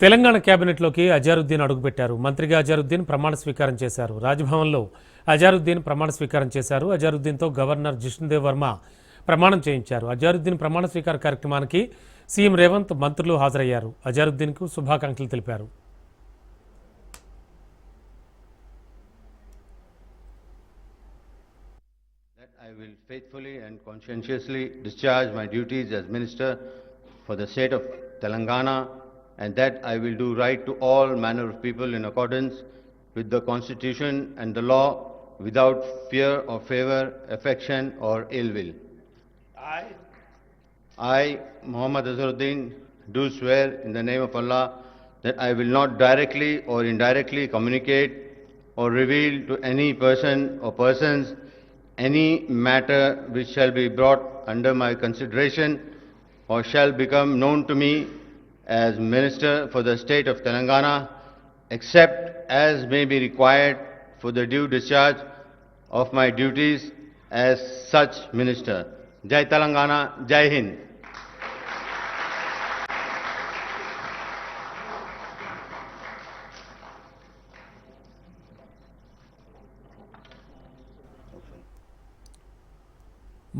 తెలంగాణ కేబినెట్లోకి అజారుద్దీన్ అడుగుపెట్టారు. మంత్రిగా అజారుద్దీన్ ప్రమాణ స్వీకారం చేశారు. రాజ్భవన్లో అజారుద్దీన్ ప్రమాణ స్వీకారం చేశారు. అజారుద్దీన్తో గవర్నర్ జిష్ణుదేవ్ వర్మ ప్రమాణం చేయించారు. అజారుద్దీన్ ప్రమాణ స్వీకార కార్యక్రమానికి సీఎం రేవంత్, మంత్రులు హాజరయ్యారు. అజారుద్దీన్కు శుభాకాంక్షలు తెలిపారు. I will faithfully and conscientiously discharge my duties as Minister for the state of Telangana, and that I will do right to all manner of people in accordance with the Constitution and the law, without fear or favor, affection or ill will. I, Muhammad Azharuddin, do swear in the name of Allah that I will not directly or indirectly communicate or reveal to any person or persons any matter which shall be brought under my consideration or shall become known to me as Minister for the state of Telangana, except as may be required for the due discharge of my duties as such Minister. Jai Telangana, Jai Hind.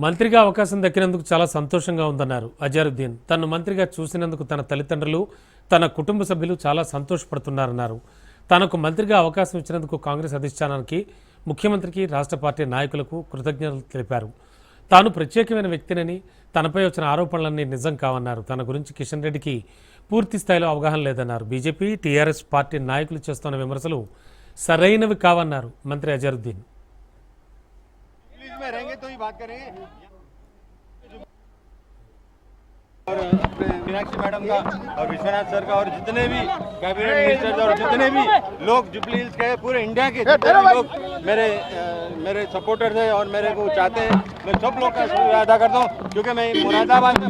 మంత్రిగా అవకాశం దక్కినందుకు చాలా సంతోషంగా ఉందన్నారు అజారుద్దీన్. తను మంత్రిగా చూసినందుకు తన తల్లిదండ్రులు, తన కుటుంబ సభ్యులు చాలా సంతోషపడుతున్నారన్నారు. తనకు మంత్రిగా అవకాశం ఇచ్చినందుకు కాంగ్రెస్ అధిష్టానానికి, ముఖ్యమంత్రికి, రాష్ట్ర పార్టీ నాయకులకు కృతజ్ఞతలు తెలిపారు. తాను ప్రత్యేకమైన వ్యక్తినని, తనపై వచ్చిన ఆరోపణలన్నీ నిజం కావన్నారు. తన గురించి కిషన్ రెడ్డికి పూర్తి స్థాయిలో అవగాహన లేదన్నారు. బీజేపీ, టీఆర్ఎస్ పార్టీ నాయకులు చేస్తున్న విమర్శలు సరైనవి కావన్నారు మంత్రి అజారుద్దీన్. में रहेंगे तो ही बात करेंगे। और अपने मीनाक्षी मैडम का और विश्वनाथ सर का और जितने भी कैबिनेट मिनिस्टर्स और जितने भी लोग जुबली हिल्स के पूरे इंडिया के जितने भी लोग मेरे सपोर्टर्स हैं और मेरे को चाहते हैं, मैं सब लोग का शुक्रिया अदा करता हूँ। क्योंकि मैं मुरादाबाद में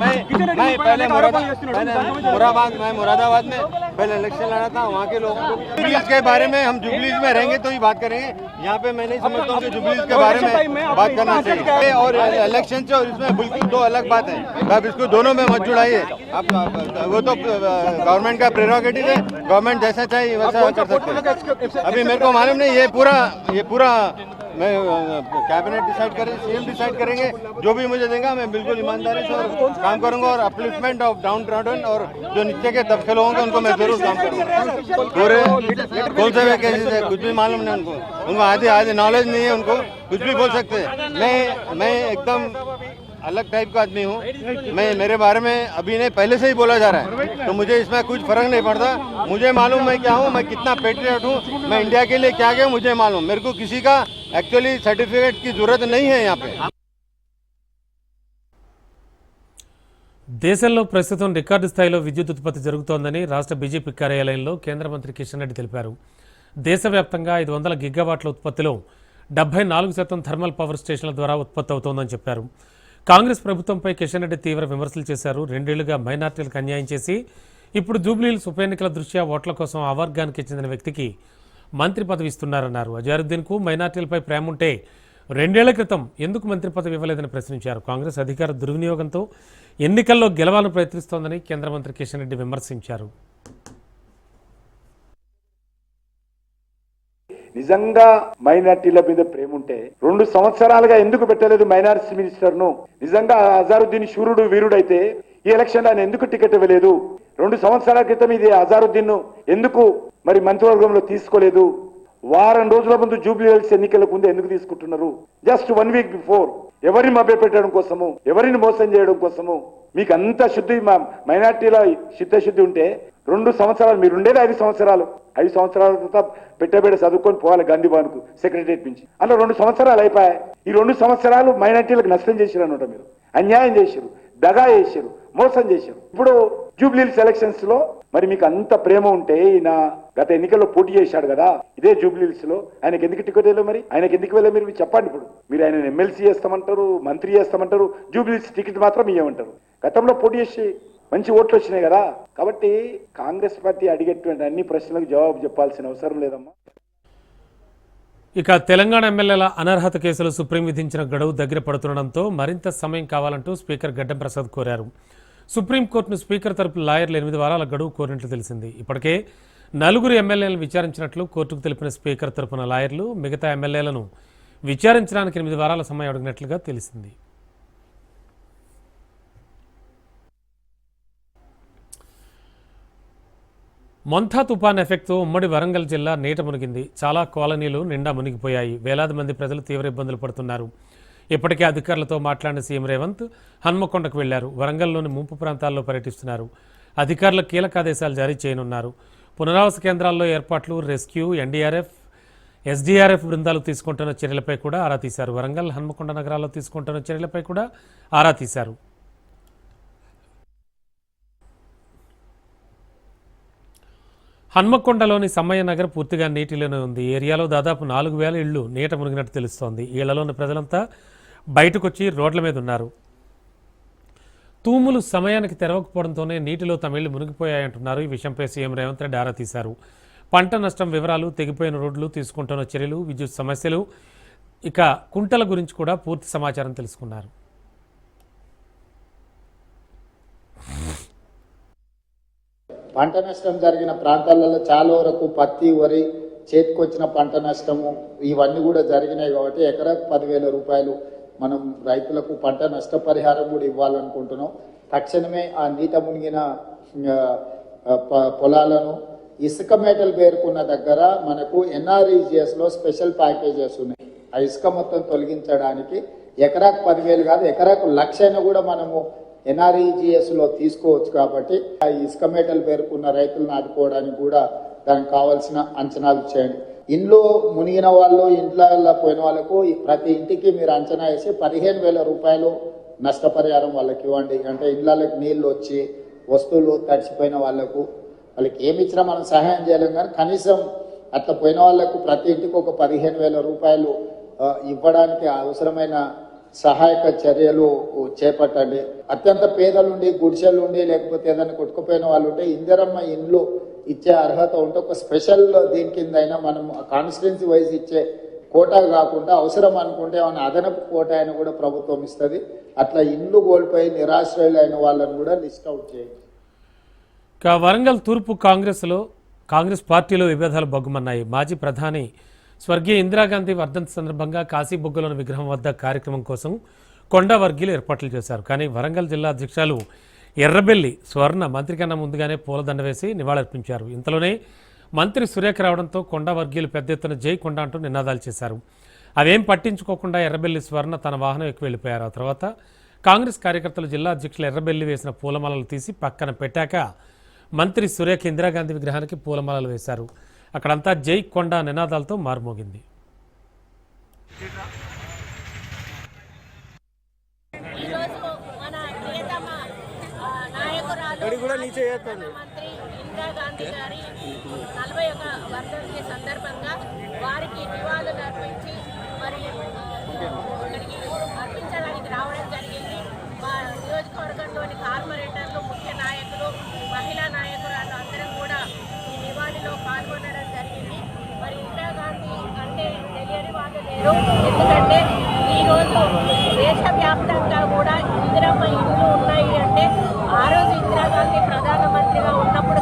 मैं पहले मुरादाबाद में पहले इलेक्शन लड़ा था। वहाँ के लोगों को जुबली हिल्स के बारे में, हम जुबली हिल्स में रहेंगे तो ही बात करेंगे। यहाँ पे मैं नहीं समझता हूँ कि जुबली हिल्स के बारे में बात करना चाहिए। और इलेक्शन से और इसमें बिल्कुल दो अलग बात है। आप इसको दोनों में मत जुड़ाइए। आप वो तो गवर्नमेंट का प्रेरोगेटिव है, गवर्नमेंट जैसा चाहिए वैसा कर सकते हैं। अभी मेरे को मालूम नहीं, ये पूरा मैं कैबिनेट डिसाइड करें, सीएम डिसाइड करेंगे। जो भी मुझे देगा मैं बिल्कुल ईमानदारी से काम करूंगा और अपलिफ्टमेंट ऑफ डाउन ट्रॉडन और जो नीचे के तबके लोगों के उनको मैं जरूर काम करूंगा। पूरे कौन से वे केसेस है कुछ भी मालूम नहीं उनको आधे नॉलेज नहीं है, उनको कुछ भी बोल सकते हैं। मैं एकदम अलग टाइप का आदमी हूँ। मेरे बारे में अभी नहीं, पहले से ही बोला जा रहा है, तो मुझे इसमें कुछ फर्क नहीं पड़ता। मुझे मालूम मैं क्या हूँ, मैं कितना पेट्रियट हूँ, मैं इंडिया के लिए क्या क्या मुझे मालूम। मेरे को किसी का एक्चुअली सर्टिफिकेट की जरूरत नहीं है यहाँ पे। దేశంలో ప్రస్తుతం రికార్డు స్థాయిలో విద్యుత్ ఉత్పత్తి జరుగుతోందని రాష్ట్ర బీజేపీ కార్యాలయంలో కేంద్ర మంత్రి కిషన్ రెడ్డి తెలిపారు. దేశవ్యాప్తంగా 500 గిగావాట్ల ఉత్పత్తిలో 74% థర్మల్ పవర్ స్టేషన్ల ద్వారా ఉత్పత్తి అవుతోందని చెప్పారు. కాంగ్రెస్ ప్రభుత్వంపై కిషన్ రెడ్డి తీవ్ర విమర్శలు చేశారు. 2 ఏళ్లుగా మైనార్టీలకు అన్యాయం చేసి ఇప్పుడు జూబ్లీహిల్స్ ఉప ఎన్నికల దృష్ట్యా ఓట్ల కోసం ఆ వర్గానికి చెందిన వ్యక్తికి మంత్రి పదవి ఇస్తున్నారన్నారు. అజారుద్దీన్కు మైనార్టీలపై ప్రేమ ఉంటే 2 ఏళ్ల క్రితం ఎందుకు మంత్రి పదవి ఇవ్వలేదని ప్రశ్నించారు. కాంగ్రెస్ అధికార దుర్వినియోగంతో ఎన్నికల్లో గెలవాలని ప్రయత్నిస్తోందని కేంద్ర మంత్రి కిషన్ రెడ్డి విమర్శించారు. నిజంగా మైనార్టీల మీద ప్రేమ ఉంటే 2 సంవత్సరాలుగా ఎందుకు పెట్టలేదు మైనారిటీ మినిస్టర్ ను? నిజంగా అజారుద్దీన్ శూరుడు వీరుడైతే ఈ ఎలక్షన్ ఆయన ఎందుకు టికెట్ ఇవ్వలేదు? 2 సంవత్సరాల క్రితం ఇది అజారుద్దీన్ ను ఎందుకు మరి మంత్రివర్గంలో తీసుకోలేదు? వారం రోజుల ముందు జూబ్లీ హిల్స్ ఎన్నికలకు ముందు ఎందుకు తీసుకుంటున్నారు? జస్ట్ 1 వీక్ బిఫోర్ ఎవరిని మభ్యపెట్టడం కోసము, ఎవరిని మోసం చేయడం కోసము. మీకు అంత శుద్ధి, మైనార్టీల చిత్తశుద్ధి ఉంటే 2 సంవత్సరాలు, మీరు ఉండేది 5 సంవత్సరాలు, 5 సంవత్సరాల తర్వాత పెట్టబెడ చదువుకొని పోవాలి గాంధీ భవన్కు సెక్రటరియట్ నుంచి. అందులో 2 సంవత్సరాలు అయిపోయాయి. ఈ 2 సంవత్సరాలు మైనార్టీలకు నష్టం చేసిరు అనమాట. మీరు అన్యాయం చేసిరు, దగా చేసిరు, మోసం చేసిరు. ఇప్పుడు జూబ్లీహిల్స్ ఎలక్షన్స్ లో మరి మీకు అంత ప్రేమ ఉంటే, ఈయన గత ఎన్నికల్లో పోటీ చేశాడు కదా ఇదే జూబ్లీహిల్స్ లో, ఆయనకి ఎందుకు టికెట్ వెళ్ళారు? మరి ఆయనకి ఎందుకు వెళ్ళారు? మీరు చెప్పండి. ఇప్పుడు మీరు ఆయన ఎమ్మెల్సీ చేస్తామంటారు, మంత్రి చేస్తామంటారు, జూబ్లీహిల్స్ టికెట్ మాత్రం ఇవ్వమంటారు. గతంలో పోటీ చేసి మంచి ఓట్లు వచ్చినాయి కదా. కాబట్టి కాంగ్రెస్ పార్టీ అడిగేటువంటి అన్ని ప్రశ్నలకు జవాబు చెప్పాల్సిన అవసరం లేదమ్మా. ఇక తెలంగాణ ఎమ్మెల్యేల అనర్హత కేసులు సుప్రీం విధించిన గడువు దగ్గర పడుతుండటంతో మరింత సమయం కావాలంటూ స్పీకర్ గడ్డం ప్రసాద్ కోరారు. సుప్రీంకోర్టును స్పీకర్ తరపు లాయర్లు 8 వారాల గడువు కోరినట్లు తెలిసింది. ఇప్పటికే 4 ఎమ్మెల్యేలను విచారించినట్లు కోర్టుకు తెలిపిన స్పీకర్ తరపున లాయర్లు మిగతా ఎమ్మెల్యేలను విచారించడానికి 8 వారాల సమయం అడిగినట్లుగా తెలిసింది. మొంతా తుఫాన్ ఎఫెక్ట్తో ఉమ్మడి వరంగల్ జిల్లా నీట మునిగింది. చాలా కాలనీలు నిండా మునిగిపోయాయి. వేలాది మంది ప్రజలు తీవ్ర ఇబ్బందులు పడుతున్నారు. ఇప్పటికే అధికారులతో మాట్లాడిన సీఎం రేవంత్ హన్మకొండకు వెళ్లారు. వరంగల్లోని ముంపు ప్రాంతాల్లో పర్యటిస్తున్నారు. అధికారులకు కీలక ఆదేశాలు జారీ చేయనున్నారు. పునరావాస కేంద్రాల్లో ఏర్పాట్లు, రెస్క్యూ, ఎన్డీఆర్ఎఫ్, ఎస్డీఆర్ఎఫ్ బృందాలు తీసుకుంటున్న చర్యలపై కూడా ఆరా తీశారు. వరంగల్, హన్మకొండ నగరాల్లో తీసుకుంటున్న చర్యలపై కూడా ఆరా తీశారు. హన్మకొండలోని సమ్మయ్య నగర్ పూర్తిగా నీటిలోనే ఉంది. ఏరియాలో దాదాపు 4,000 ఇళ్లు నీట మునిగినట్టు తెలుస్తోంది. ఇళ్లలోని ప్రజలంతా బయటకొచ్చి రోడ్ల మీద ఉన్నారు. తూములు సమయానికి తెరవకపోవడంతోనే నీటిలో తమ ఇళ్లు మునిగిపోయాయంటున్నారు. ఈ విషయంపై సీఎం రేవంత్ రెడ్డి ఆరా తీశారు. పంట నష్టం వివరాలు, తెగిపోయిన రోడ్లు, తీసుకుంటున్న చర్యలు, విద్యుత్ సమస్యలు, ఇక కుంటల గురించి కూడా పూర్తి సమాచారం తెలుసుకున్నారు. పంట నష్టం జరిగిన ప్రాంతాలలో చాలా వరకు పత్తి, వరి, చేతికొచ్చిన పంట నష్టము ఇవన్నీ కూడా జరిగినాయి. కాబట్టి ఎకరాకు 10,000 రూపాయలు మనం రైతులకు పంట నష్టపరిహారం కూడా ఇవ్వాలనుకుంటున్నాం. తక్షణమే ఆ నీట మునిగిన పొలాలను ఇసుక మేటలు పేరుకున్న దగ్గర మనకు ఎన్ఆర్ఈజిఎస్లో స్పెషల్ ప్యాకేజెస్ ఉన్నాయి. ఆ ఇసుక మొత్తం తొలగించడానికి ఎకరాకు 10,000 కాదు, ఎకరాకు 1,00,000 కూడా మనము ఎన్ఆర్ఈజిఎస్లో తీసుకోవచ్చు. కాబట్టి ఆ ఇసుక మేటలు పేరుకున్న రైతులను ఆదుకోవడానికి కూడా దానికి కావాల్సిన అంచనాలు చేయండి. ఇంట్లో మునిగిన వాళ్ళు, ఇంట్లో పోయిన వాళ్ళకు ప్రతి ఇంటికి మీరు అంచనా వేసి 15,000 రూపాయలు నష్టపరిహారం వాళ్ళకి ఇవ్వండి. అంటే ఇళ్ళకి నీళ్ళు వచ్చి వస్తువులు తడిచిపోయిన వాళ్ళకు వాళ్ళకి ఏమి ఇచ్చినా మనం సహాయం చేయలేం, కానీ కనీసం అట్లా పోయిన వాళ్ళకు ప్రతి ఇంటికి ఒక 15,000 రూపాయలు ఇవ్వడానికి అవసరమైన సహాయక చర్యలు చేపట్టండి. అత్యంత పేదలుండి, గుడిసెలుండి, లేకపోతే ఏదైనా కొట్టుకుపోయిన వాళ్ళు ఉంటే ఇందిరమ్మ ఇండ్లు ఇచ్చే అర్హత ఉంటే ఒక స్పెషల్ దీని కింద అయినా మనం కాన్స్టిట్యున్సీ వైజ్ ఇచ్చే కోటా కాకుండా అవసరం అనుకుంటే ఏమైనా అదనపు కోటా అయినా కూడా ప్రభుత్వం ఇస్తుంది. అట్లా ఇండ్లు కోల్పోయి నిరాశ్రయులు అయిన వాళ్ళని కూడా లిస్ట్ అవుట్ చేయండి. వరంగల్ తూర్పు కాంగ్రెస్ పార్టీలో విభేదాలు బగ్గుమన్నాయి. మాజీ ప్రధాని స్వర్గీయ ఇందిరాగాంధీ వర్ధంతి సందర్భంగా కాశీబుగ్గలోని విగ్రహం వద్ద కార్యక్రమం కోసం కొండా వర్గీయులు ఏర్పాట్లు చేశారు. కానీ వరంగల్ జిల్లా అధ్యక్షులు ఎర్రబెల్లి స్వర్ణ మంత్రి కన్నా ముందుగానే పూలదండ వేసి నివాళులర్పించారు. ఇంతలోనే మంత్రి సురేఖ రావడంతో కొండా వర్గీయులు పెద్ద ఎత్తున జై కొండ అంటూ నినాదాలు చేశారు. అవేం పట్టించుకోకుండా ఎర్రబెల్లి స్వర్ణ తన వాహనం ఎక్కువ వెళ్ళిపోయారు. ఆ తర్వాత కాంగ్రెస్ కార్యకర్తలు జిల్లా అధ్యక్షులు ఎర్రబెల్లి వేసిన పూలమాలలు తీసి పక్కన పెట్టాక మంత్రి సురేఖ ఇందిరాగాంధీ విగ్రహానికి పూలమాలలు వేశారు. అక్కడంతా జై కొండ నినాదాలతో మారుమోగింది. మంత్రి ఇందిరాగాంధీ గారి 41వ వర్ధంతి సందర్భంగా వారికి నివాళులు అర్పించి మరి ఇక్కడికి అర్పించడానికి రావడం జరిగింది. మా నియోజకవర్గంలోని కార్పొరేటర్లు, ముఖ్య నాయకులు, మహిళా నాయకురాలు అందరం కూడా ఈ నివాళిలో పాల్గొనడం జరిగింది. మరి ఇందిరాగాంధీ అంటే తెలియని వాళ్ళు లేరు. ఎందుకంటే ఈరోజు దేశవ్యాప్తంగా కూడా ఇందిరమ్మ ఇండ్లు ఉన్నాయి అంటే ఆ రోజు ఇందిరాగాంధీ ప్రధానమంత్రిగా ఉన్నప్పుడు.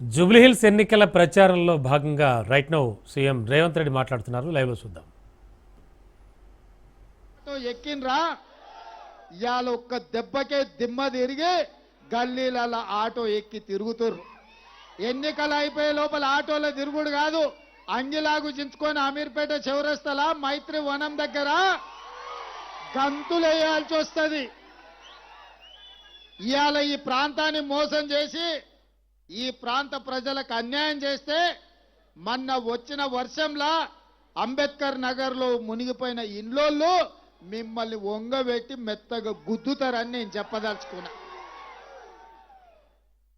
జూబ్లీహిల్స్ ఎన్నికల ప్రచారంలో భాగంగా right now CM Revanth Reddy మాట్లాడుతున్నారు. లైవ్లో చూద్దాం. ఎక్కినరా ఇవాళ ఒక్క దెబ్బకే దిమ్మ తిరిగి గల్లీల ఆటో ఎక్కి తిరుగుతుర్రు. ఎన్నికలు అయిపోయే లోపల ఆటోలో తిరుగుడు కాదు, అంగిలాగు చించుకొని అమీర్పేట చౌరస్తల మైత్రి వనం దగ్గర గంతులేయాల్సి వస్తుంది. ఇవాళ ఈ ప్రాంతాన్ని మోసం చేసి ఈ ప్రాంత ప్రజలకు అన్యాయం చేస్తే మొన్న వచ్చిన వర్షంలా అంబేద్కర్ నగర్లో మునిగిపోయిన ఇండ్లోళ్ళు మిమ్మల్ని వంగబెట్టి మెత్తగా గుద్దుతారని నేను చెప్పదలుచుకున్నా.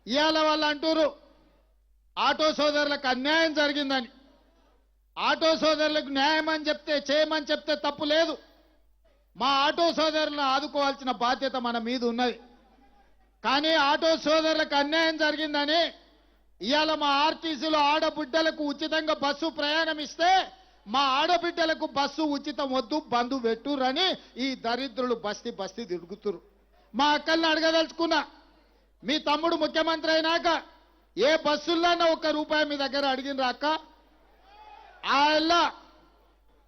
ఇవాళ వాళ్ళు అంటారు ఆటో సోదరులకు అన్యాయం జరిగిందని. ఆటో సోదరులకు న్యాయం అని చెప్తే, చేయమని చెప్తే తప్పు లేదు. మా ఆటో సోదరులను ఆదుకోవాల్సిన బాధ్యత మన మీద ఉన్నది. కానీ ఆటో సోదరులకు అన్యాయం జరిగిందని ఇవాళ మా ఆర్టీసీలో ఆడబిడ్డలకు ఉచితంగా బస్సు ప్రయాణం ఇస్తే మా ఆడబిడ్డలకు బస్సు ఉచితం వద్దు, బంధు పెట్టురని ఈ దరిద్రులు బస్తీ బస్తీ తిరుగుతురు. మా అక్కల్ని అడగదలుచుకున్నా, మీ తమ్ముడు ముఖ్యమంత్రి అయినాక ఏ బస్సుల్లోనో ₹1 మీ దగ్గర అడిగినరా అక్క?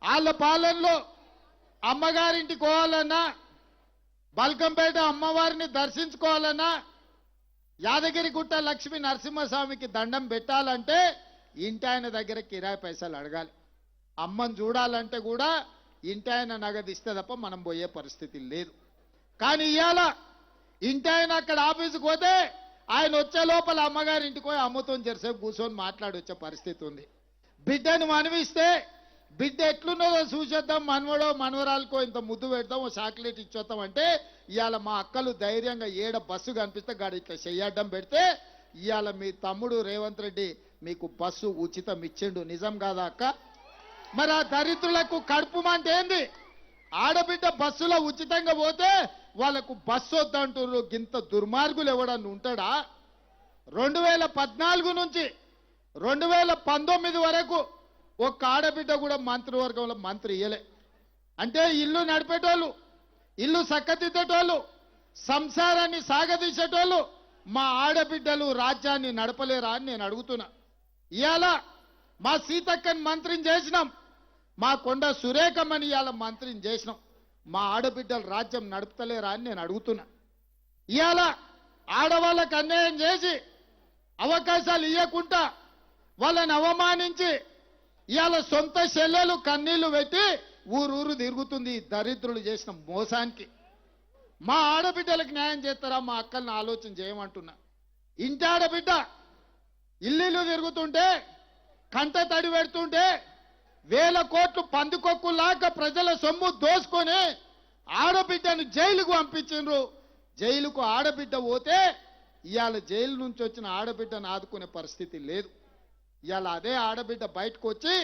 వాళ్ళ పాలనలో అమ్మగారింటికి పోవాలన్నా, బల్కంపేట అమ్మవారిని దర్శించుకోవాలన్నా, యాదగిరిగుట్ట లక్ష్మీ నరసింహస్వామికి దండం పెట్టాలంటే ఇంటి ఆయన దగ్గర కిరాయి పైసలు అడగాలి. అమ్మని చూడాలంటే కూడా ఇంటి ఆయన నగదు ఇస్తే తప్ప మనం పోయే పరిస్థితి లేదు. కానీ ఇవాళ ఇంటి ఆయన అక్కడ ఆఫీసుకు పోతే ఆయన వచ్చే లోపల అమ్మగారింటికి పోయి అమ్మతో జరసేపు కూర్చొని మాట్లాడొచ్చే పరిస్థితి ఉంది. బిడ్డను మనవిస్తే బిడ్డ ఎట్లున్నదో చూసేద్దాం, మనవడో మనవరాలకో ఇంత ముద్దు పెడతాం, ఓ చాక్లెట్ ఇచ్చేద్దాం అంటే ఇవాళ మా అక్కలు ధైర్యంగా ఏడ బస్సు కనిపిస్తే గాడి ఇట్లా చెయ్యడ్డం పెడితే ఇవాళ మీ తమ్ముడు రేవంత్ రెడ్డి మీకు బస్సు ఉచితం ఇచ్చిండు. నిజం కాదా అక్క? మరి ఆ దరిద్రులకు కడుపు మంట ఏంది? ఆడబిడ్డ బస్సులో ఉచితంగా పోతే వాళ్ళకు బస్సు వద్దంటున్నారు. గింత దుర్మార్గులు ఎవడన్నా ఉంటాడా? 2014 నుంచి 2019 వరకు ఒక్క ఆడబిడ్డ కూడా మంత్రివర్గంలో మంత్రి ఇయ్యలే. అంటే ఇల్లు నడిపేటోళ్ళు, ఇల్లు చక్కదిద్దేటోళ్ళు, సంసారాన్ని సాగదీసేటోళ్ళు మా ఆడబిడ్డలు రాజ్యాన్ని నడపలేరా అని నేను అడుగుతున్నా. ఇవాళ మా సీతక్కని మంత్రిని చేసినాం, మా కొండ సురేఖమ్మని ఇవాళ మంత్రిని చేసినాం. మా ఆడబిడ్డలు రాజ్యం నడుపుతలేరా అని నేను అడుగుతున్నా. ఇవాళ ఆడవాళ్ళకు అన్యాయం చేసి అవకాశాలు ఇవ్వకుండా వాళ్ళని అవమానించి ఇవాళ సొంత చెల్లెలు కన్నీళ్లు పెట్టి ఊరూరు తిరుగుతుంది దరిద్రులు చేసిన మోసానికి. మా ఆడబిడ్డలకు న్యాయం చేస్తారా? మా అక్కల్ని ఆలోచన చేయమంటున్నా. ఇంటి ఆడబిడ్డ ఇల్లు తిరుగుతుంటే, కంట తడి పెడుతుంటే, 1000 కోట్లు పందికొక్కులాగా ప్రజల సొమ్ము దోసుకొని ఆడబిడ్డను జైలుకు పంపించిండ్రు. జైలుకు ఆడబిడ్డ పోతే ఇవాళ జైలు నుంచి వచ్చిన ఆడబిడ్డను ఆదుకునే పరిస్థితి లేదు. ఇవాళ అదే ఆడబిడ్డ బయటకు వచ్చి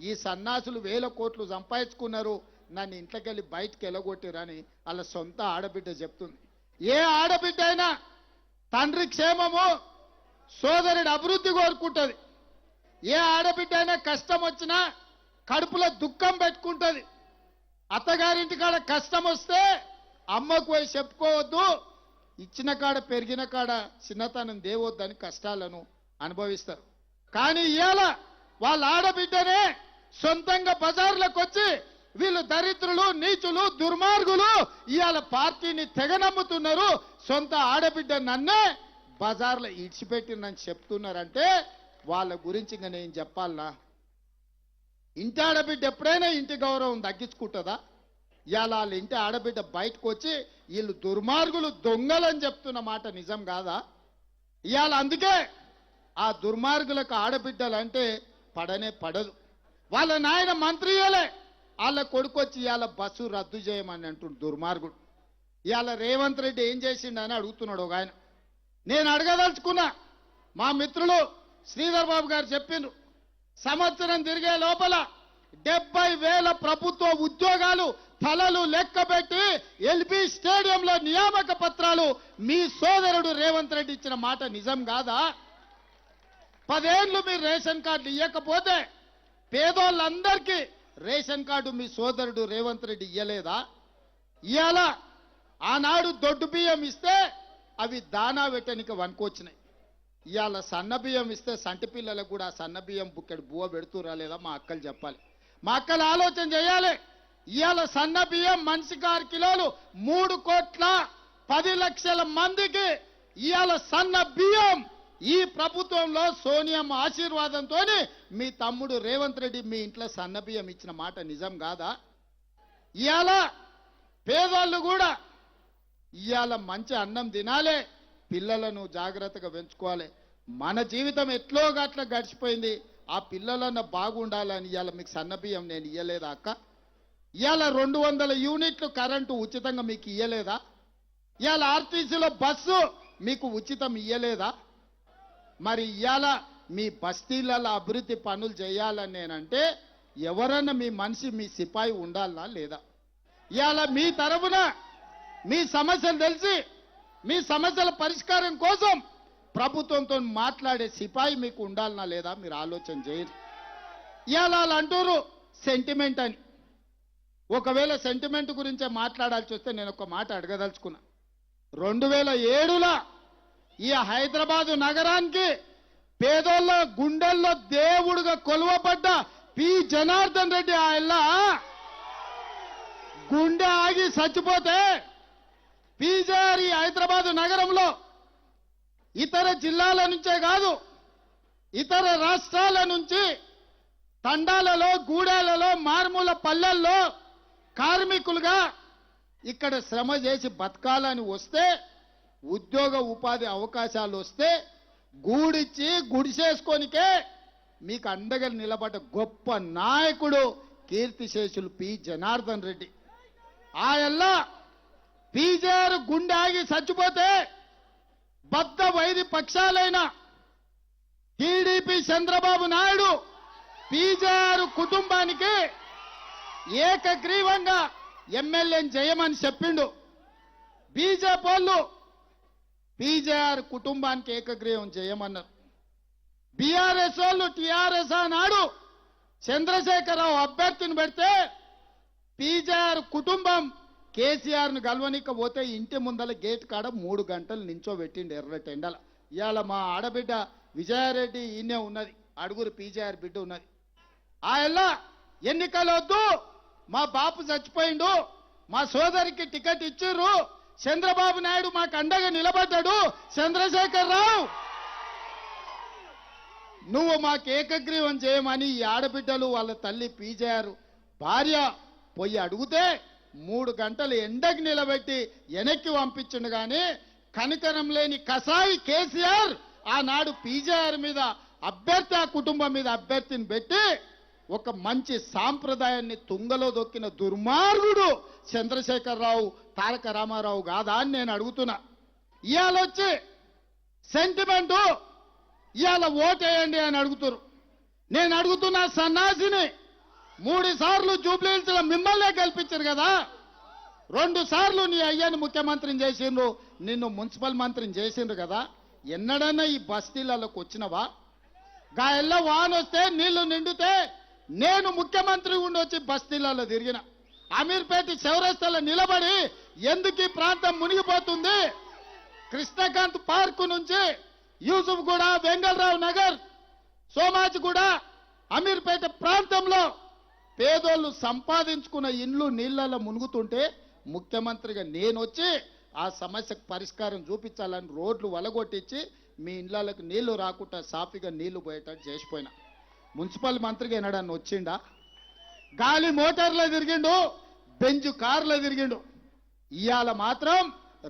ఈ సన్నాసులు 1000 కోట్లు సంపాదించుకున్నారు, నన్ను ఇంట్లోకెళ్ళి బయటకు వెళ్ళగొట్టిరని వాళ్ళ సొంత ఆడబిడ్డ చెప్తుంది. ఏ ఆడబిడ్డ అయినా తండ్రి క్షేమము, సోదరుడి అభివృద్ధి కోరుకుంటుంది. ఏ ఆడబిడ్డ అయినా కష్టం వచ్చినా కడుపులో దుఃఖం పెట్టుకుంటుంది. అత్తగారింటి కాడ కష్టం వస్తే అమ్మకు పోయి చెప్పుకోవద్దు, ఇచ్చిన కాడ పెరిగిన కాడ చిన్నతనం దేవొద్దని కష్టాలను అనుభవిస్తారు. కానీ ఇవాళ వాళ్ళ ఆడబిడ్డనే సొంతంగా బజార్లకు వచ్చి వీళ్ళు దరిద్రులు, నీచులు, దుర్మార్గులు ఇవాళ పార్టీని తెగనమ్ముతున్నారు. సొంత ఆడబిడ్డ నన్నే బజార్లో ఇడిచిపెట్టిందని చెప్తున్నారంటే వాళ్ళ గురించి ఇంకా నేను చెప్పాలనా? ఇంటి ఆడబిడ్డ ఎప్పుడైనా ఇంటి గౌరవం తగ్గించుకుంటుందా? ఇవాళ వాళ్ళ ఇంటి ఆడబిడ్డ బయటకు వచ్చి వీళ్ళు దుర్మార్గులు, దొంగలని చెప్తున్న మాట నిజం కాదా? ఇవాళ అందుకే ఆ దుర్మార్గులకు ఆడబిడ్డలంటే పడనే పడదు. వాళ్ళ నాయన మంత్రియలే వాళ్ళ కొడుకు వచ్చి ఇవాళ బస్సు రద్దు చేయమని అంటుండు దుర్మార్గుడు. ఇవాళ రేవంత్ రెడ్డి ఏం చేసిండని అడుగుతున్నాడు ఒక ఆయన. నేను అడగదలుచుకున్నా, మా మిత్రులు శ్రీధర్ బాబు గారు చెప్పిండ్రు, సంవత్సరం తిరిగే లోపల 70,000 ప్రభుత్వ ఉద్యోగాలు తలలు లెక్కబెట్టి ఎల్బీ స్టేడియంలో నియామక పత్రాలు మీ సోదరుడు రేవంత్ రెడ్డి ఇచ్చిన మాట నిజం కాదా? 10 ఏళ్ళు మీరు రేషన్ కార్డులు ఇవ్వకపోతే పేదోళ్ళందరికీ రేషన్ కార్డు మీ సోదరుడు రేవంత్ రెడ్డి ఇయ్యలేదా? ఇవాళ ఆనాడు దొడ్డు బియ్యం ఇస్తే అవి దానా పెట్టనికి వనుకొచ్చినాయి. ఇవాళ సన్న బియ్యం ఇస్తే సంటి పిల్లలకు కూడా సన్న బియ్యం బుక్కెడు బువ్వ పెడుతురా లేదా మా అక్కలు చెప్పాలి. మా అక్కలు ఆలోచన చేయాలి. ఇవాళ సన్న బియ్యం మనిషికి 6 కిలోలు, 3,10,00,000 మందికి ఇవాళ సన్న బియ్యం ఈ ప్రభుత్వంలో సోనియమ్మ ఆశీర్వాదంతో మీ తమ్ముడు రేవంత్ రెడ్డి మీ ఇంట్లో సన్న బియ్యం ఇచ్చిన మాట నిజం కాదా? ఇవాళ పేదవాళ్ళు కూడా ఇవాళ మంచి అన్నం తినాలి, పిల్లలను జాగ్రత్తగా పెంచుకోవాలి. మన జీవితం ఎట్లో గట్ల గడిచిపోయింది, ఆ పిల్లలన్న బాగుండాలని ఇవాళ మీకు సన్న బియ్యం నేను ఇయ్యలేదా అక్క? ఇవాళ 200 యూనిట్లు కరెంటు ఉచితంగా మీకు ఇయ్యలేదా? ఇవాళ ఆర్టీసీలో బస్సు మీకు ఉచితం ఇయ్యలేదా? మరి ఇవాళ మీ బస్తీలలో అభివృద్ధి పనులు చేయాలని నేనంటే ఎవరన్నా మీ మనిషి, మీ సిపాయి ఉండాలనా లేదా? ఇవాళ మీ తరపున మీ సమస్యలు తెలిసి మీ సమస్యల పరిష్కారం కోసం ప్రభుత్వంతో మాట్లాడే సిపాయి మీకు ఉండాలనా లేదా? మీరు ఆలోచన చేయండి. ఇవాళ వాళ్ళు అంటారు సెంటిమెంట్ అని. ఒకవేళ సెంటిమెంట్ గురించే మాట్లాడాల్సి వస్తే నేను ఒక మాట అడగదలుచుకున్నా. 2007లో ఈ హైదరాబాదు నగరానికి పేదోళ్ళ గుండెల్లో దేవుడుగా కొలువబడ్డ పి జనార్దన్ రెడ్డి ఆయన గుండె ఆగి చచ్చిపోతే పీజేఆర్ ఈ హైదరాబాదు నగరంలో ఇతర జిల్లాల నుంచే కాదు ఇతర రాష్ట్రాల నుంచి తండాలలో గూడాలలో మారుమూల పల్లెల్లో కార్మికులుగా ఇక్కడ శ్రమ చేసి బతకాలని వస్తే ఉద్యోగ ఉపాధి అవకాశాలు వస్తే గూడిచ్చి గుడిసేసుకోనికే మీకు అండగా నిలబడ్డ గొప్ప నాయకుడు కీర్తిశేషులు పి జనార్దన్ రెడ్డి ఆయల్ల పీజేఆర్ గుండె ఆగి చచ్చిపోతే బద్ద వైరి పక్షాలైన టీడీపీ చంద్రబాబు నాయుడు పీజేఆర్ కుటుంబానికి ఏకగ్రీవంగా ఎమ్మెల్యేని చేయమని చెప్పిండు. బీజేపీ వాళ్ళు పీజేఆర్ కుటుంబానికి ఏకగ్రీవం చేయమన్నారు. బీఆర్ఎస్ వాళ్ళు టీఆర్ఎస్ అన్నాడు చంద్రశేఖరరావు అభ్యర్థిని పెడితే పీజేఆర్ కుటుంబం కేసీఆర్ను గెలవనిక పోతే ఇంటి ముందల గేట్ కాడ 3 గంటలు నించోబెట్టిండు ఎర్రటి ఎండల. ఇవాళ మా ఆడబిడ్డ విజయారెడ్డి ఈయనే ఉన్నది, అడుగురు పీజేఆర్ బిడ్డ ఉన్నది. ఆయన ఎన్నికలు వద్దు, మా బాపు చచ్చిపోయిండు, మా సోదరికి టికెట్ ఇచ్చిర్రు, చంద్రబాబు నాయుడు మాకు అండగా నిలబడ్డాడు, చంద్రశేఖరరావు నువ్వు మాకు ఏకగ్రీవం చేయమని ఈ ఆడబిడ్డలు వాళ్ళ తల్లి పీజేఆర్ భార్య పోయి అడిగితే 3 గంటలు ఎండకి నిలబెట్టి వెనక్కి పంపించిండు. కానీ కనికరం లేని కసాయి కేసీఆర్ ఆనాడు పీజేఆర్ మీద అభ్యర్థి, ఆ కుటుంబం మీద అభ్యర్థిని పెట్టి ఒక మంచి సాంప్రదాయాన్ని తుంగలో దొక్కిన దుర్మార్గుడు చంద్రశేఖరరావు తారక రామారావు కాదా అని నేను అడుగుతున్నా. ఇవాళ వచ్చి సెంటిమెంటు ఇవాళ ఓటేయండి అని అడుగుతారు. నేను అడుగుతున్నా సన్నాసిని, 3 సార్లు జూబ్లీహిల్స్లో మిమ్మల్నే గెలిపించారు కదా, 2 సార్లు నీ అయ్యని ముఖ్యమంత్రిని చేసిండ్రు, నిన్ను మున్సిపల్ మంత్రిని చేసిండ్రు కదా, ఎన్నడన్నా ఈ బస్తీలకు వచ్చినవా? గాయల్ల వానొస్తే నీళ్లు నిండితే నేను ముఖ్యమంత్రి ఉండొచ్చి బస్తీలలో తిరిగిన, అమీర్పేట చౌరస్తాలో నిలబడి ఎందుకు ఈ ప్రాంతం మునిగిపోతుంది, కృష్ణకాంత్ పార్కు నుంచి యూసుఫ్ గూడ, వెంగళరావు నగర్, సోమాజిగూడ, అమీర్పేట ప్రాంతంలో పేదోళ్ళు సంపాదించుకున్న ఇండ్లు నీళ్లలో మునుగుతుంటే ముఖ్యమంత్రిగా నేను వచ్చి ఆ సమస్యకు పరిష్కారం చూపించాలని రోడ్లు వలగొట్టించి మీ ఇండ్లకు నీళ్లు రాకుండా సాఫీగా నీళ్లు పోయేటట్టు చేసిపోయినా. మున్సిపల్ మంత్రిగా ఎన్నడన్నా వచ్చిండా? గాలి మోటార్లో తిరిగిండు, బెంజ్ కార్లో తిరిగిండు. ఇవాళ మాత్రం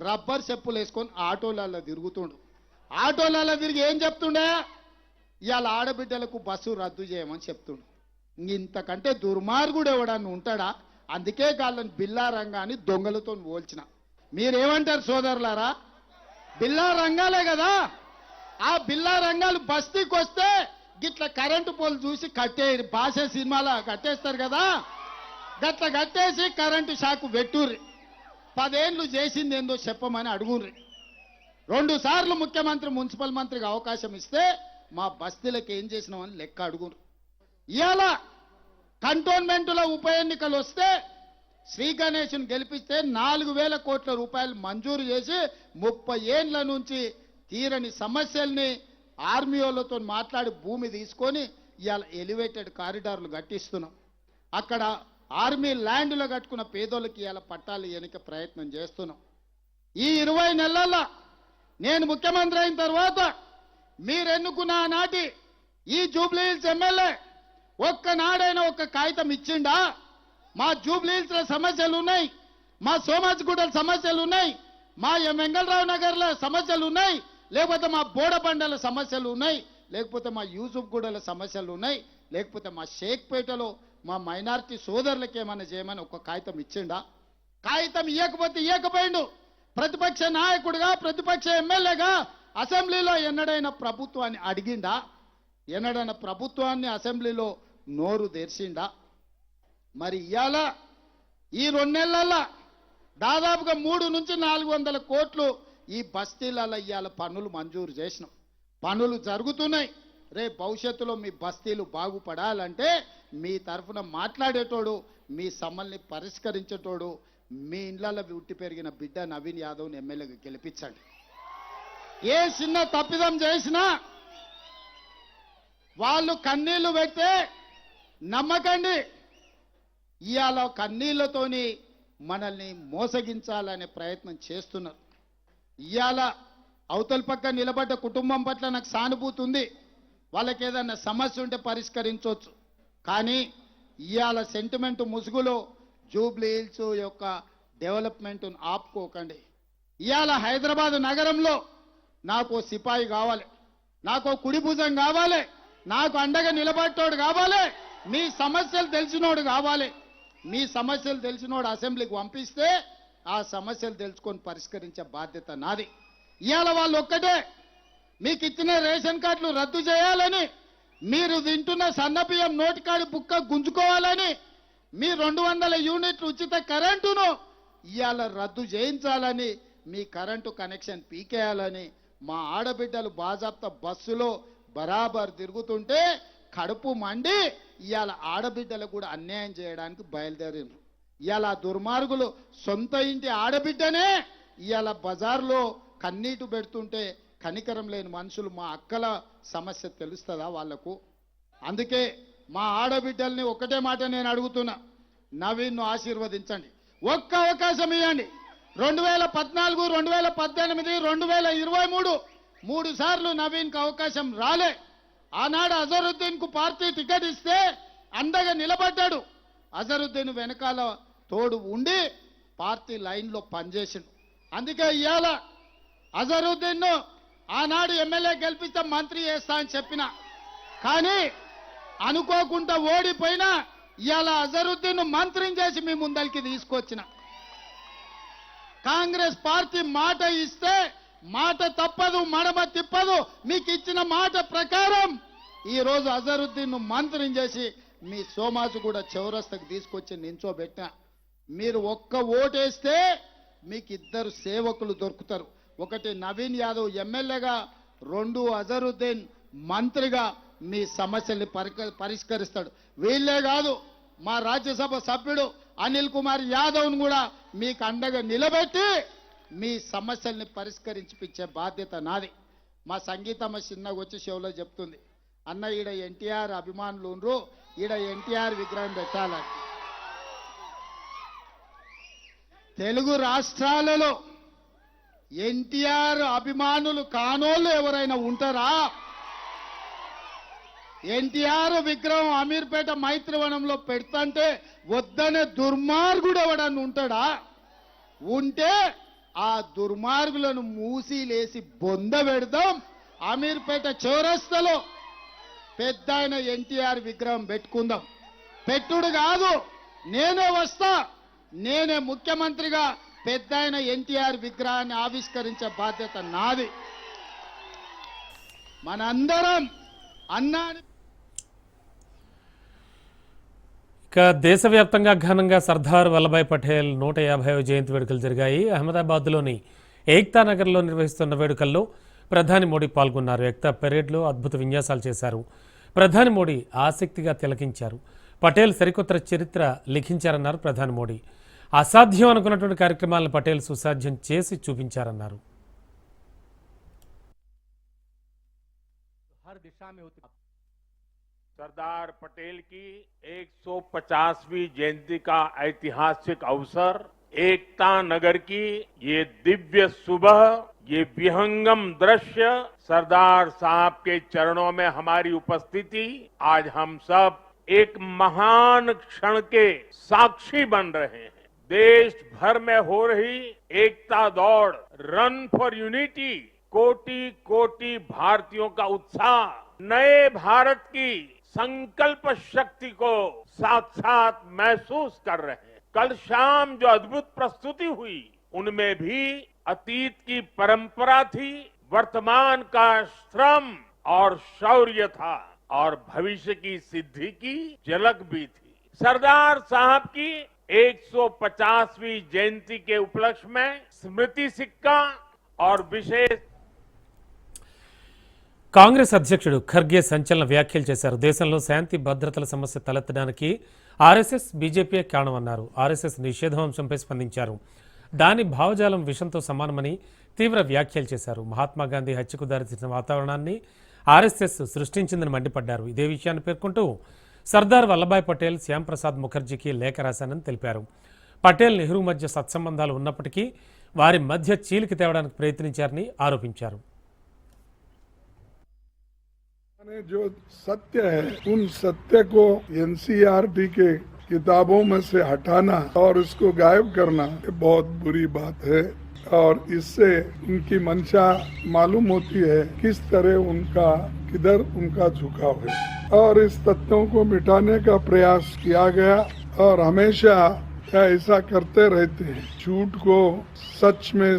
రబ్బర్ చెప్పులు వేసుకొని ఆటోలలో తిరుగుతుండు. ఆటోలలో తిరిగి ఏం చెప్తుండే? ఇవాళ ఆడబిడ్డలకు బస్సు రద్దు చేయమని చెప్తుండు. ఇంతకంటే దుర్మార్గుడు ఎవడన్నా ఉంటాడా? అందుకే వాళ్ళని బిల్లా రంగాన్ని దొంగలతో పోల్చిన. మీరేమంటారు సోదరులారా? బిల్లా రంగాలే కదా, ఆ బిల్లా రంగాలు బస్తీకి వస్తే గిట్ల కరెంటు పోలు చూసి కట్టే భాష సినిమాలో కట్టేస్తారు కదా, గట్ల కట్టేసి కరెంటు షాకు పెట్టుర్రి. 10 ఏళ్ళు చేసింది ఏందో చెప్పమని అడుగుర్రి. 2 సార్లు ముఖ్యమంత్రి మున్సిపల్ మంత్రికి అవకాశం ఇస్తే మా బస్తీలకు ఏం చేసినామని లెక్క అడుగురు. ఇవాళ కంటోన్మెంటులో ఉప ఎన్నికలు వస్తే శ్రీ గణేష్ను గెలిపిస్తే 4,000 కోట్ల రూపాయలు మంజూరు చేసి 30 ఏళ్ల నుంచి తీరని సమస్యల్ని ఆర్మీ వాళ్ళతో మాట్లాడి భూమి తీసుకొని ఇవాళ ఎలివేటెడ్ కారిడార్లు కట్టిస్తున్నాం. అక్కడ ఆర్మీ ల్యాండ్లో కట్టుకున్న పేదోళ్ళకి ఇవాళ పట్టాలు ఎన్నిక ప్రయత్నం చేస్తున్నాం. ఈ 20 నెలల్లో నేను ముఖ్యమంత్రి అయిన తర్వాత మీరు ఎన్నుకున్న నాటి ఈ జూబ్లీహిల్స్ ఎమ్మెల్యే ఒక్కనాడైనా ఒక్క కాగితం ఇచ్చిండా? మా జూబ్లీహిల్స్లో సమస్యలు ఉన్నాయి, మా సోమాజిగూడ సమస్యలు ఉన్నాయి, మా వెంగళరావు నగర్లో సమస్యలు ఉన్నాయి, లేకపోతే మా బోడబండల సమస్యలు ఉన్నాయి, లేకపోతే మా యూసుఫ్ గూడల సమస్యలు ఉన్నాయి, లేకపోతే మా షేక్పేటలో మా మైనారిటీ సోదరులకి ఏమైనా చేయమని ఒక కాగితం ఇచ్చిండా? కాగితం ఇవ్వకపోతే ఇవ్వకపోయిండు. ప్రతిపక్ష నాయకుడిగా, ప్రతిపక్ష ఎమ్మెల్యేగా అసెంబ్లీలో ఎన్నడైనా ప్రభుత్వాన్ని అడిగిండా? ఎన్నడైనా ప్రభుత్వాన్ని అసెంబ్లీలో నోరు తెరిచిండా? మరి ఇవాళ ఈ 2 నెలల్లో దాదాపుగా 300 నుంచి 400 కోట్లు ఈ బస్తీలలో ఇవాళ పనులు మంజూరు చేసినాం. పనులు జరుగుతున్నాయి. రేపు భవిష్యత్తులో మీ బస్తీలు బాగుపడాలంటే మీ తరఫున మాట్లాడేటోడు, మీ సమస్యల్ని పరిష్కరించేటోడు మీ ఇండ్లలో పుట్టి పెరిగిన బిడ్డ నవీన్ యాదవ్ని ఎమ్మెల్యేగా గెలిపించండి. ఏ చిన్న తప్పిదం చేసినా వాళ్ళు కన్నీళ్లు పెడితే నమ్మకండి, ఇవాళ కన్నీళ్లతోని మనల్ని మోసగించాలనే ప్రయత్నం చేస్తున్నారు. ఇవాళ అవతల పక్క నిలబడ్డ కుటుంబం పట్ల నాకు సానుభూతి ఉంది, వాళ్ళకి ఏదన్నా సమస్య ఉంటే పరిష్కరించవచ్చు. కానీ ఇవాళ సెంటిమెంట్ ముసుగులో జూబ్లీ హిల్స్ యొక్క డెవలప్మెంట్ను ఆపుకోకండి. ఇవాళ హైదరాబాద్ నగరంలో నాకు సిపాయి కావాలి, నాకు కుడి భుజం కావాలి, నాకు అండగా నిలబట్టోడు కావాలి, మీ సమస్యలు తెలిసినోడు కావాలి. మీ సమస్యలు తెలిసినోడు అసెంబ్లీకి పంపిస్తే ఆ సమస్యలు తెలుసుకొని పరిష్కరించే బాధ్యత నాది. ఇవాళ వాళ్ళు ఒక్కటే, మీకు ఇచ్చిన రేషన్ కార్డులు రద్దు చేయాలని, మీరు తింటున్న సన్నబియ్యం నోటికాడి బుక్క గుంజుకోవాలని, మీ 200 యూనిట్లు ఉచిత కరెంటును ఇవాళ రద్దు చేయించాలని, మీ కరెంటు కనెక్షన్ పీకేయాలని, మా ఆడబిడ్డలు బాజాప్తా బస్సులో బరాబర్ తిరుగుతుంటే కడుపు మండి ఇవాళ ఆడబిడ్డలకు కూడా అన్యాయం చేయడానికి బయలుదేరినారు. ఇవాళ దుర్మార్గులు సొంత ఇంటి ఆడబిడ్డనే ఇవాళ బజార్లో కన్నీటు పెడుతుంటే కనికరం లేని మనుషులు, మా అక్కల సమస్య తెలుస్తుందా వాళ్లకు? అందుకే మా ఆడబిడ్డల్ని ఒకటే మాట నేను అడుగుతున్నా, నవీన్ను ఆశీర్వదించండి, ఒక్క అవకాశం ఇవ్వండి. 2014, 2018, 2023 3 సార్లు నవీన్కు అవకాశం రాలే. ఆనాడు అజరుద్దీన్కు పార్టీ టికెట్ ఇస్తే అండగా నిలబడ్డాడు. అజరుద్దీన్ వెనకాల తోడు ఉండి పార్టీ లైన్లో పనిచేసిండు. అందుకే ఇవాళ అజరుద్దీన్ను ఆనాడు ఎమ్మెల్యే గెలిపిస్తే మంత్రి చేస్తా అని చెప్పిన, కానీ అనుకోకుండా ఓడిపోయినా ఇవాళ అజరుద్దీన్ మంత్రిని చేసి మీ ముందరికి తీసుకొచ్చిన. కాంగ్రెస్ పార్టీ మాట ఇస్తే మాట తప్పదు, మడమ తిప్పదు. మీకు ఇచ్చిన మాట ప్రకారం ఈ రోజు అజరుద్దీన్ మంత్రిని చేసి మీ సోమాజు కూడా చౌరస్తకు తీసుకొచ్చి నించోబెట్టిన. మీరు ఒక్క ఓటేస్తే మీకు 2 సేవకులు దొరుకుతారు. ఒకటి నవీన్ యాదవ్ ఎమ్మెల్యేగా, 2 అజరుద్దీన్ మంత్రిగా మీ సమస్యల్ని పరిష్కరిస్తాడు. వీళ్ళే కాదు, మా రాజ్యసభ సభ్యుడు అనిల్ కుమార్ యాదవ్ను కూడా మీకు అండగా నిలబెట్టి మీ సమస్యల్ని పరిష్కరించిపించే బాధ్యత నాది. మా సంగీతమ్మ చిన్నగా వచ్చి షోలో చెప్తుంది, అన్న ఈడ ఎన్టీఆర్ అభిమానులు ఉండ్రు, ఈడ ఎన్టీఆర్ విగ్రహం పెట్టాలని. తెలుగు రాష్ట్రాలలో ఎన్టీఆర్ అభిమానులు కానోళ్ళు ఎవరైనా ఉంటారా? ఎన్టీఆర్ విగ్రహం అమీర్పేట మైత్రివనంలో పెడతంటే వద్దనే దుర్మార్గుడు ఎవడన్నా ఉంటాడా? ఉంటే ఆ దుర్మార్గులను మూసిలేసి బొంద పెడదాం. అమీర్పేట చౌరస్తలో పెద్ద ఆయన ఎన్టీఆర్ విగ్రహం పెట్టుకుందాం. పెట్టుడు కాదు, నేనే వస్తా, నేనే ముఖ్యమంత్రిగా పెద్ద ఆయన ఎన్టీఆర్ విగ్రహాన్ని ఆవిష్కరించే బాధ్యత నాది. మనందరం అన్నాని. ఇక దేశవ్యాప్తంగా ఘనంగా సర్దార్ వల్లభాయ్ పటేల్ 150వ జయంతి వేడుకలు జరిగాయి. అహ్మదాబాద్లోని ఏక్తా నగర్లో నిర్వహిస్తున్న వేడుకల్లో ప్రధాని మోడీ పాల్గొన్నారు. ఏక్తా పెరేడ్లో అద్భుత విన్యాసాలు చేశారు. ప్రధాని మోడీ ఆసక్తిగా తిలకించారు. పటేల్ సరికొత్త చరిత్ర లిఖించారన్నారు ప్రధాని మోడీ. అసాధ్యం అనుకున్నటువంటి కార్యక్రమాలను పటేల్ సుసాధ్యం చేసి చూపించారన్నారు. सरदार पटेल की 150वीं जयंती का ऐतिहासिक अवसर, एकता नगर की ये दिव्य सुबह, ये विहंगम दृश्य, सरदार साहब के चरणों में हमारी उपस्थिति, आज हम सब एक महान क्षण के साक्षी बन रहे हैं। देश भर में हो रही एकता दौड़, रन फॉर यूनिटी, कोटि कोटि भारतीयों का उत्साह नए भारत की संकल्प शक्ति को साथ साथ महसूस कर रहे हैं। कल शाम जो अद्भुत प्रस्तुति हुई, उनमें भी अतीत की परंपरा थी, वर्तमान का श्रम और शौर्य था और भविष्य की सिद्धि की झलक भी थी। सरदार साहब की 150वीं जयंती के उपलक्ष्य में स्मृति सिक्का और विशेष కాంగ్రెస్ అధ్యక్షుడు ఖర్గే సంచలన వ్యాఖ్యలు చేశారు. దేశంలో శాంతి భద్రతల సమస్య తలెత్తడానికి ఆర్ఎస్ఎస్ బీజేపీ కారణమన్నారు. ఆర్ఎస్ఎస్ నిషేధం అంశంపై స్పందించారు. దాని భావజాలం విషంతో సమానమని తీవ్ర వ్యాఖ్యలు చేశారు. మహాత్మాగాంధీ హత్యకు దారితీసిన వాతావరణాన్ని ఆర్ఎస్ఎస్ సృష్టించిందని మండిపడ్డారు. ఇదే విషయాన్ని పేర్కొంటూ సర్దార్ వల్లభాయ్ పటేల్, శ్యాంప్రసాద్ ముఖర్జీకి లేఖ రాశానని తెలిపారు. పటేల్, నెహ్రూ మధ్య సత్సంబంధాలు ఉన్నప్పటికీ వారి మధ్య చీలిక తేవడానికి ప్రయత్నించారని ఆరోపించారు. जो सत्य है उन सत्य को एनसीईआरटी के किताबों में से हटाना और उसको गायब करना ये बहुत बुरी बात है और इससे उनकी मंशा मालूम होती है किस तरह उनका किधर उनका झुकाव है और इस तथ्यों को मिटाने का प्रयास किया गया और हमेशा ऐसा करते रहते हैं। झूठ को सच में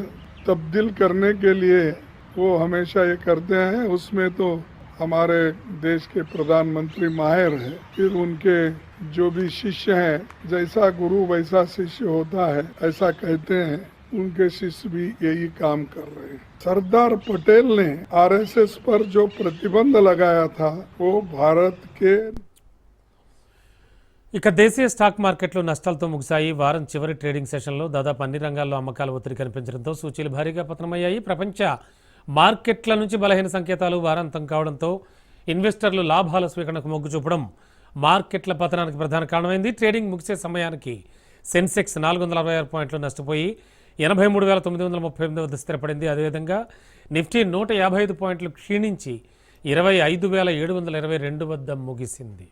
तब्दील करने के लिए वो हमेशा ये करते हैं। उसमें तो हमारे देश के प्रधानमंत्री माहिर है, फिर उनके जो भी शिष्य हैं, जैसा गुरु वैसा शिष्य होता है ऐसा कहते हैं, उनके शिष्य भी यही काम कर रहे हैं। सरदार पटेल ने आरएसएस पर जो प्रतिबंध लगाया था वो भारत के ఇక దేశీయ స్టాక్ మార్కెట్లు నష్టాలతో ముగిశాయి. వారం చివరి ట్రేడింగ్ సెషన్లో దాదాపు అన్ని రంగాల్లో అమ్మకాల ఒత్తిడి కనిపించడంతో సూచీలు భారీగా పతనమయ్యాయి. ప్రపంచ మార్కెట్ల నుంచి బలహీన సంకేతాలు వారాంతం కావడంతో ఇన్వెస్టర్లు లాభాల స్వీకరణకు మొగ్గు చూపడం మార్కెట్ల పతనానికి ప్రధాన కారణమైంది. ట్రేడింగ్ ముగిసే సమయానికి సెన్సెక్స్ 466 పాయింట్లు నష్టపోయి 83,938 వద్ద స్థిరపడింది. అదేవిధంగా నిఫ్టీ 155 పాయింట్లు క్షీణించి 25,722 వద్ద ముగిసింది.